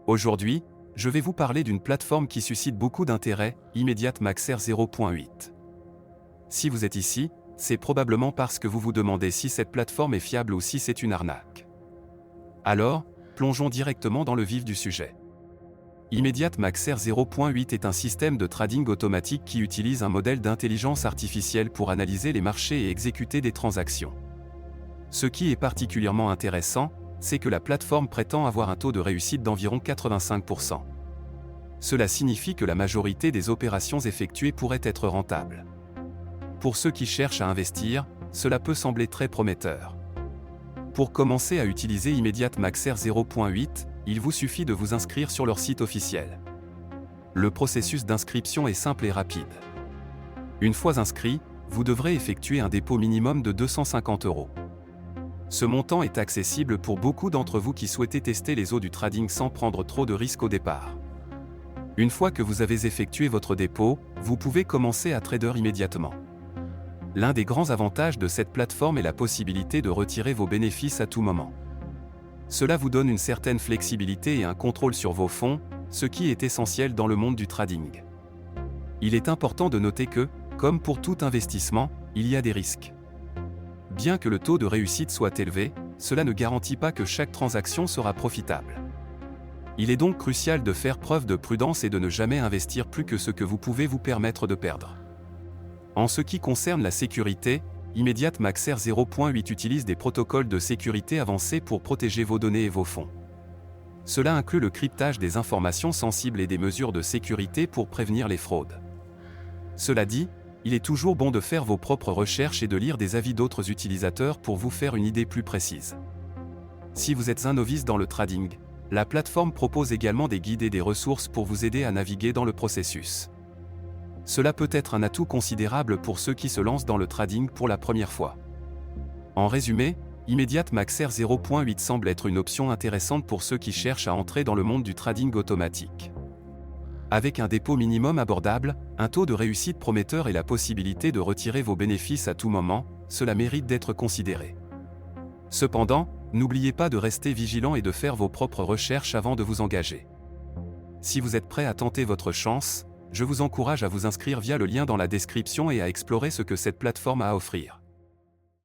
Aujourd'hui, je vais vous parler d'une plateforme qui suscite beaucoup d'intérêt, Immediate Maxer 0.8. Si vous êtes ici, c'est probablement parce que vous vous demandez si cette plateforme est fiable ou si c'est une arnaque. Alors, plongeons directement dans le vif du sujet. Immediate Maxer 0.8 est un système de trading automatique qui utilise un modèle d'intelligence artificielle pour analyser les marchés et exécuter des transactions. Ce qui est particulièrement intéressant, c'est que la plateforme prétend avoir un taux de réussite d'environ 85%. Cela signifie que la majorité des opérations effectuées pourraient être rentables. Pour ceux qui cherchent à investir, cela peut sembler très prometteur. Pour commencer à utiliser Immediate Maxer 0.8, il vous suffit de vous inscrire sur leur site officiel. Le processus d'inscription est simple et rapide. Une fois inscrit, vous devrez effectuer un dépôt minimum de 250 €. Ce montant est accessible pour beaucoup d'entre vous qui souhaitez tester les eaux du trading sans prendre trop de risques au départ. Une fois que vous avez effectué votre dépôt, vous pouvez commencer à trader immédiatement. L'un des grands avantages de cette plateforme est la possibilité de retirer vos bénéfices à tout moment. Cela vous donne une certaine flexibilité et un contrôle sur vos fonds, ce qui est essentiel dans le monde du trading. Il est important de noter que, comme pour tout investissement, il y a des risques. Bien que le taux de réussite soit élevé, cela ne garantit pas que chaque transaction sera profitable. Il est donc crucial de faire preuve de prudence et de ne jamais investir plus que ce que vous pouvez vous permettre de perdre. En ce qui concerne la sécurité, Immediate Maxer 0.8 utilise des protocoles de sécurité avancés pour protéger vos données et vos fonds. Cela inclut le cryptage des informations sensibles et des mesures de sécurité pour prévenir les fraudes. Cela dit, il est toujours bon de faire vos propres recherches et de lire des avis d'autres utilisateurs pour vous faire une idée plus précise. Si vous êtes un novice dans le trading, la plateforme propose également des guides et des ressources pour vous aider à naviguer dans le processus. Cela peut être un atout considérable pour ceux qui se lancent dans le trading pour la première fois. En résumé, Immediate Maxer 0.8 semble être une option intéressante pour ceux qui cherchent à entrer dans le monde du trading automatique. Avec un dépôt minimum abordable, un taux de réussite prometteur et la possibilité de retirer vos bénéfices à tout moment, cela mérite d'être considéré. Cependant, n'oubliez pas de rester vigilant et de faire vos propres recherches avant de vous engager. Si vous êtes prêt à tenter votre chance, je vous encourage à vous inscrire via le lien dans la description et à explorer ce que cette plateforme a à offrir.